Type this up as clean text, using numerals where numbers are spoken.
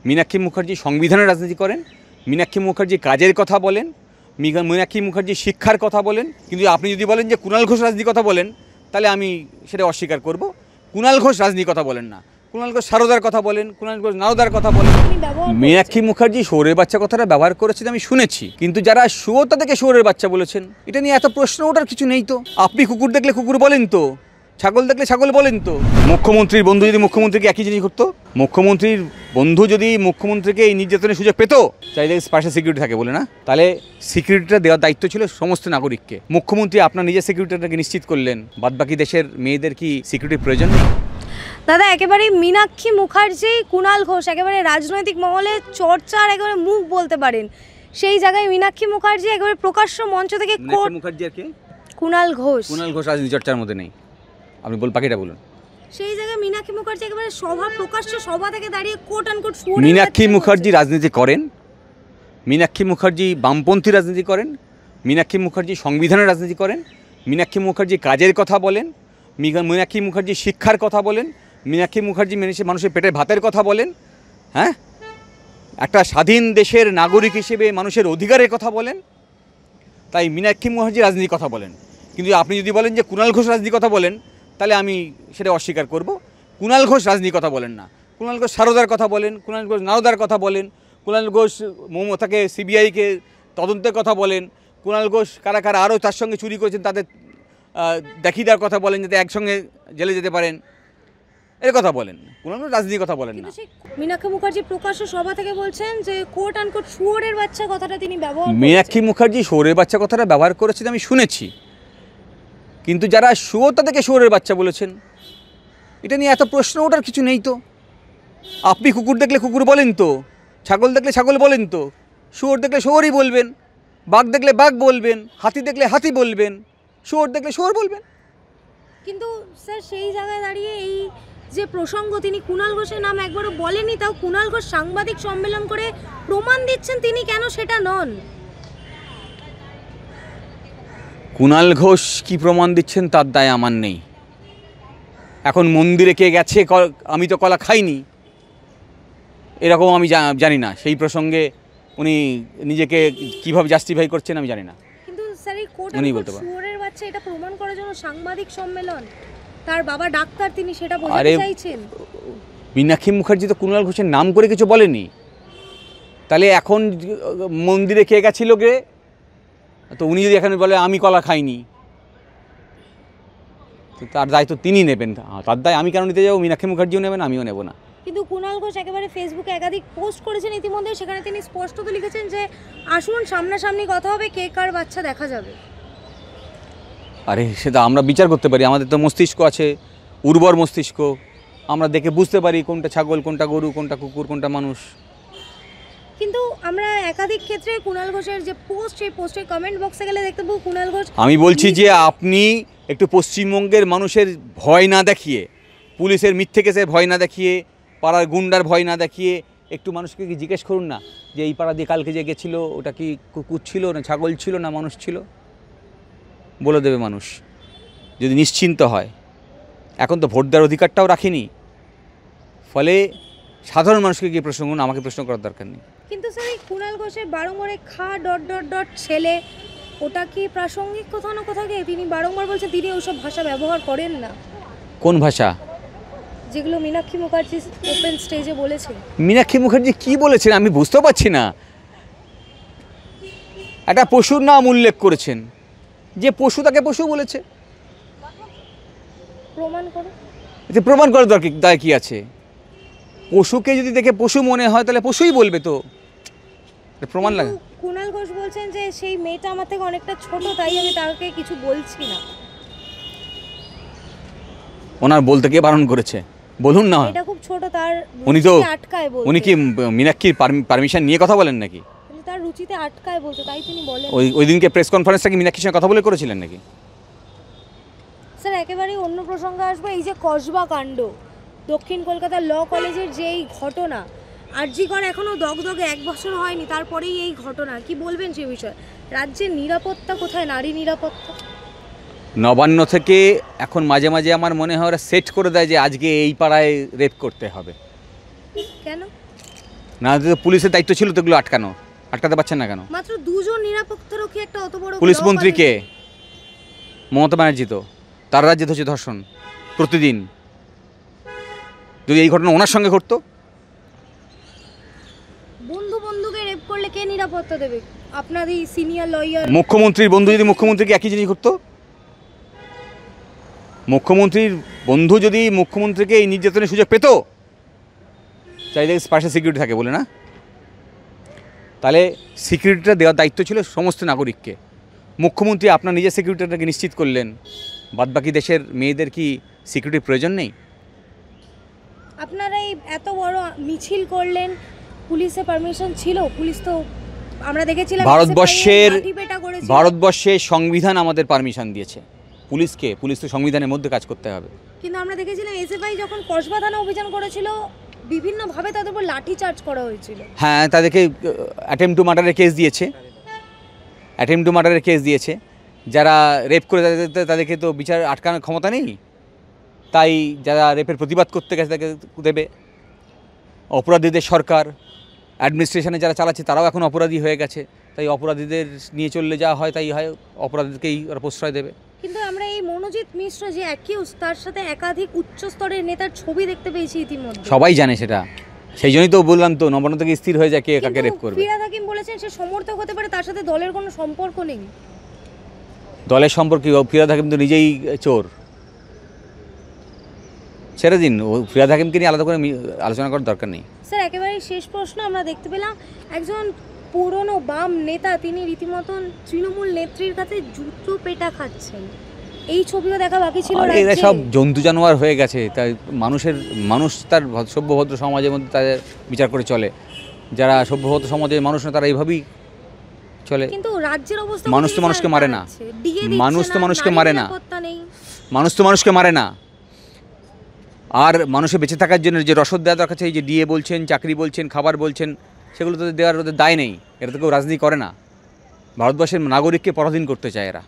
মীনাক্ষী মুখার্জি সংবিধানের রাজনীতি করেন, মীনাক্ষী মুখার্জি কাজের কথা বলেন, মীনাক্ষী মুখার্জি শিক্ষার কথা বলেন। কিন্তু আপনি যদি বলেন যে কুণাল ঘোষ রাজনীতির কথা বলেন, তাহলে আমি সেটা অস্বীকার করব। কুণাল ঘোষ রাজনীতির কথা বলেন না, কুণাল ঘোষ সারদার কথা বলেন, কুণাল ঘোষ নারদার কথা বলেন। মীনাক্ষী মুখার্জি শুয়োরের বাচ্চা কথাটা ব্যবহার করেছেন আমি শুনেছি, কিন্তু যারা শুয়োর তাদেরকে শুয়োরের বাচ্চা বলেছেন, এটা নিয়ে এত প্রশ্ন ওঠার কিছু নেই তো। আপনি কুকুর দেখলে কুকুর বলেন তো, ছাগল দেখলে ছাগল বলেন তো। মুখ্যমন্ত্রীর বন্ধু যদি মুখ্যমন্ত্রীকে একই জিনিস করতো, মুখ্যমন্ত্রীর বন্ধু যদি মুখ্যমন্ত্রীকে এই নির্যাতনের সুযোগ পেত, চাইলে পাশে সিকিউরিটি থাকে বলে না, তাহলে সিকিউরিটিটা দেওয়ার দায়িত্ব ছিল সমস্ত নাগরিককে। মুখ্যমন্ত্রী আপনার নিজের সিকিউরিটিটাকে নিশ্চিত করলেন, বাদবাকি দেশের মেয়েদের কি সিকিউরিটির প্রয়োজন নেই? দাদা, একেবারে মীনাক্ষী মুখার্জি, কুণাল ঘোষ একেবারে রাজনৈতিক মহলে চর্চার একেবারে মুখ বলতে পারেন। সেই জায়গায় মীনাক্ষী মুখার্জি একেবারে প্রকাশ্য মঞ্চ থেকে মুখার্জি আর কে? কুণাল ঘোষ রাজনীতি চর্চার মধ্যে নেই। আপনি বাকিটা বলুন। সেই জায়গায় মীনাক্ষী মুখার্জি একেবারে প্রকাশ্য সভা থেকে দাঁড়িয়ে কোট আনকোট মীনাক্ষী মুখার্জি রাজনীতি করেন, মীনাক্ষী মুখার্জি বামপন্থী রাজনীতি করেন, মীনাক্ষী মুখার্জি সংবিধানের রাজনীতি করেন, মীনাক্ষী মুখার্জি কাজের কথা বলেন, মীনাক্ষী মুখার্জি শিক্ষার কথা বলেন, মীনাক্ষী মুখার্জি মানুষের পেটের ভাতের কথা বলেন। হ্যাঁ, একটা স্বাধীন দেশের নাগরিক হিসেবে মানুষের অধিকারের কথা বলেন। তাই মীনাক্ষী মুখার্জি রাজনীতির কথা বলেন। কিন্তু আপনি যদি বলেন যে কুণাল ঘোষ রাজনীতির কথা বলেন, তাহলে আমি সেটা অস্বীকার করব। কুণাল ঘোষ রাজনীতির কথা বলেন না, কুণাল ঘোষ সারদার কথা বলেন, কুণাল ঘোষ নারদার কথা বলেন, কুণাল ঘোষ মমতাকে সিবিআইকে তদন্তের কথা বলেন, কুণাল ঘোষ কারা কারা আরও তার সঙ্গে চুরি করেছেন তাদের দেখিয়ে দেওয়ার কথা বলেন, যাতে একসঙ্গে জেলে যেতে পারেন, এর কথা বলেন। কুণাল ঘোষ রাজনীতির কথা বলেন না। মীনাক্ষী মুখার্জি প্রকাশ্য সভা থেকে বলছেন যে কোট আনকোট শুয়োরের বাচ্চা কথাটা তিনি ব্যবহার করেছেন। মীনাক্ষী মুখার্জি শুয়োরের বাচ্চা কথাটা ব্যবহার করেছেন আমি শুনেছি, কিন্তু যারা শুয়োর তাদেরকে শুয়োরের বাচ্চা বলেছেন, এটা নিয়ে এত প্রশ্ন ওঠার কিছু নেই তো। আপনি কুকুর দেখলে কুকুর বলেন তো, ছাগল দেখলে ছাগল বলেন তো, শুয়োর দেখলে শুয়োরই বলবেন, বাঘ দেখলে বাঘ বলবেন, হাতি দেখলে হাতি বলবেন, শুয়োর দেখলে শুয়োর বলবেন। কিন্তু স্যার সেই জায়গায় দাঁড়িয়ে এই যে প্রসঙ্গ, তিনি কুণাল ঘোষের নাম একবারও বলেননি, তাও কুণাল ঘোষ সাংবাদিক সম্মেলন করে প্রমাণ দিচ্ছেন তিনি কেন সেটা নন। কুণাল ঘোষ কি প্রমাণ দিচ্ছেন তার দায় আমার নেই। এখন মন্দিরে কে গেছে, আমি তো কলা খাইনি, এরকম আমি জানি না। সেই প্রসঙ্গে উনি নিজেকে কিভাবে জাস্টিফাই করছেন আমি জানি না। কিন্তু স্যার এই কোট আনকোট শুয়োরের বাচ্চা এটা প্রমাণ করার জন্য সাংবাদিক সম্মেলন, তার বাবা ডাক্তার, তিনি সেটা বোঝাতে চাইছেন। মীনাক্ষী মুখার্জি তো কুণাল ঘোষের নাম করে কিছু বলেনি, তাহলে এখন মন্দিরে কে গেছিল গে, তো উনি যদি এখানে বলে আমি কলা খাইনি, তো তার দায় তো তিনি নেবেন। তার দায় আমি কেন নিতে যাবো? মীনাক্ষী মুখার্জিও নেবেন, আমিও নেব না। কিন্তু কুণাল ঘোষ একেবারে ফেসবুকে একাধিক পোস্ট করেছেন ইতিমধ্যে, সেখানে তিনি স্পষ্টত লিখেছেন যে আসুন সামনাসামনি কথা হবে, কে কার বাচ্চা দেখা যাবে। আরে সেটা আমরা বিচার করতে পারি, আমাদের তো মস্তিষ্ক আছে, উর্বর মস্তিষ্ক, আমরা দেখে বুঝতে পারি কোনটা ছাগল, কোনটা গরু, কোনটা কুকুর, কোনটা মানুষ। কিন্তু আমরা একাধিক ক্ষেত্রে কুণাল ঘোষের যে পোস্ট, সেই পোস্টের কমেন্ট বক্সে গেলে দেখতে পাবো কুণাল ঘোষ। আমি বলছি যে আপনি একটু পশ্চিমবঙ্গের মানুষের ভয় না দেখিয়ে, পুলিশের মিথ্যে কেসের ভয় না দেখিয়ে, পাড়ার গুন্ডার ভয় না দেখিয়ে একটু মানুষকে কি জিজ্ঞেস করুন না যে এই পাড়া দিয়ে কালকে যে গেছিলো ওটা কি কুকুর ছিল না ছাগল ছিল না মানুষ ছিল, বলে দেবে মানুষ যদি নিশ্চিন্ত হয়। এখন তো ভোট দেওয়ার অধিকারটাও রাখিনি, ফলে সাধারণ মানুষকে গিয়ে প্রশ্ন করুন, আমাকে প্রশ্ন করার দরকার নেই। কিন্তু স্যার এই কুণাল ঘোষের বারংবারে খা ... ছেলে, ওটা কি প্রাসঙ্গিক কোথাও না কোথাও গিয়ে তিনি বারংবার বলছেন তিনি ওসব ভাষা ব্যবহার করেন না। কোন ভাষা? যেগুলো মীনাক্ষী মুখার্জি ওপেন স্টেজে বলেছেন। মীনাক্ষী মুখার্জি কি বলেছেন আমি বুঝতে পারছি না। একটা পশুর নাম উল্লেখ করেছেন, যে পশু তাকে পশু বলেছে, প্রমাণ করো। এতে প্রমাণ করার দায় কি আছে? পশুকে যদি দেখে পশু মনে হয় তাহলে পশুই বলবে, তো প্রমাণ লাগে। কুণাল ঘোষ বলছেন যে সেই মেয়েটা আমার থেকে অনেকটা ছোট, তাই আমি তাকে কিছু বলছি না। ওনার বলতে কে বারণ করেছে? বলুন না। এটা খুব ছোট, তার উনি তো আটকায় বলতে। উনি কি মীনাক্ষীর পারমিশন নিয়ে কথা বলেন নাকি? তার রুচিতে আটকায় বলতে, তাই তিনি বলেন। ওই দিনকে প্রেস কনফারেন্সটা কি মীনাক্ষীর সঙ্গে কথা বলে করেছিলেন নাকি? স্যার একেবারেই অন্য প্রসঙ্গে আসবো। এই যে কসবা কাণ্ড, দক্ষিণ কলকাতার ল কলেজের যে এই ঘটনা, আরজি কর এখনও দগদগে 1 বছর হয়নি, তারপরেই এই ঘটনা, কি বলবেন সে বিষয়ে? রাজ্যের নিরাপত্তা কোথায়, নারী নিরাপত্তা? নবান্ন থেকে এখন মাঝে মাঝে আমার মনে হয় ওরা সেট করে দেয় যে আজকে এই পাড়ায় রেপ করতে হবে। কেন? না তো পুলিশের দায়িত্ব ছিল তো এগুলো আটকাতে পারছেন না কেন? মাত্র দুজন নিরাপত্তারক্ষী একটা অত বড় পুলিশ law মন্ত্রী কে? college- মমতা ব্যানার্জি তো, তার রাজ্যে হচ্ছে ধর্ষণ প্রতিদিন। যদি এই ঘটনা ওনার সঙ্গে ঘটতো, বন্ধুকে রেপ করলে কে নিরাপত্তা দেবে? আপনারই সিনিয়র লয়ার। মুখ্যমন্ত্রীর বন্ধু যদি মুখ্যমন্ত্রীকে একই জিনিস করতো, মুখ্যমন্ত্রীর বন্ধু যদি মুখ্যমন্ত্রীকে এই নির্যাতনের সুযোগ পেত, চাইলে পাশে সিকিউরিটি থাকে বলে না, তাহলে সিকিউরিটিটা দেওয়ার দায়িত্ব ছিল সমস্ত নাগরিককে। মুখ্যমন্ত্রী আপনার নিজের সিকিউরিটিটাকে নিশ্চিত করলেন, বাদবাকি দেশের মেয়েদের কি সিকিউরিটির প্রয়োজন নেই? আপনারা এই এত বড় মিছিল করলেন, পুলিশের পারমিশন ছিল? পুলিশ তো আমরা দেখেছিলাম ভারতবর্ষের সংবিধান আমাদের পারমিশন দিয়েছে। পুলিশ তো সংবিধানের মধ্যে কাজ করতে হবে। কিন্তু আমরা দেখেছিলাম এসএফআই যখন কসবা থানা অভিযান করেছিল, বিভিন্নভাবে তাদের উপর লাঠি চার্জ করা হয়েছিল। হ্যাঁ, তাদেরকে অ্যাটেম্প টু মার্ডারের কেস দিয়েছে। যারা রেপ করে তাদেরকে তো বিচার আটকানোর ক্ষমতা নেই, তাই যারা রেপের প্রতিবাদ করতে গেছে তাদেরকে দেবে। অপরাধীদের সরকার অ্যাডমিনিস্ট্রেশনে যারা চালাচ্ছে তারাও এখন অপরাধী হয়ে গেছে, তাই অপরাধীদের নিয়ে চললে যা হয় তাই হয়, অপরাধীদেরকেই ওরা প্রশ্রয় দেবে। কিন্তু আমরা এই মনোজিৎ মিশ্র যে অ্যাকিউজ, তার সাথে একাধিক উচ্চ স্তরের নেতার ছবি দেখতে পেয়েছি ইতিমধ্যে। সবাই জানে সেটা, সেই জন্যই তো বললাম তো নবান্ন থেকে স্থির হয়ে যায় কে কাকে রেপ করবে। ফিরহাদ হাকিম বলেছেন সে সমর্থক হতে পারে, তার সাথে দলের কোনো সম্পর্ক নেই। দলের সম্পর্কে ফিরহাদ হাকিম তো নিজেই চোর, ছেড়ে দিন। ও ফিরহাদ হাকিমকে নিয়ে আলাদা করে আলোচনা করার দরকার নেই। স্যার একেবারে শেষ প্রশ্ন, আমরা দেখতে পেলাম একজন পুরনো বাম নেতা, তিনি রীতিমতন তৃণমূল নেত্রীর কাছে জুতো পেটা খাচ্ছেন, এই ছবিও দেখা বাকি ছিল। এরা সব জন্তু জানোয়ার হয়ে গেছে, তাই মানুষ তার সভ্যভদ্র সমাজের মধ্যে তাদের বিচার করে চলে। যারা সভ্যভদ্র সমাজের মানুষ না তারা এইভাবেই চলে। কিন্তু রাজ্যের অবস্থা, মানুষ তো মানুষকে মারে না, মানুষ তো মানুষকে মারে না। আর মানুষের বেঁচে থাকার জন্য যে রসদ দেওয়া দরকার, এই যে ডিএ বলছেন, চাকরি বলছেন, খাবার বলছেন, সেগুলো তো দেওয়ার ওদের দায় নেই। এটা তো কেউ রাজনীতি করে না, ভারতবর্ষের নাগরিককে পরাধীন করতে চায় এরা।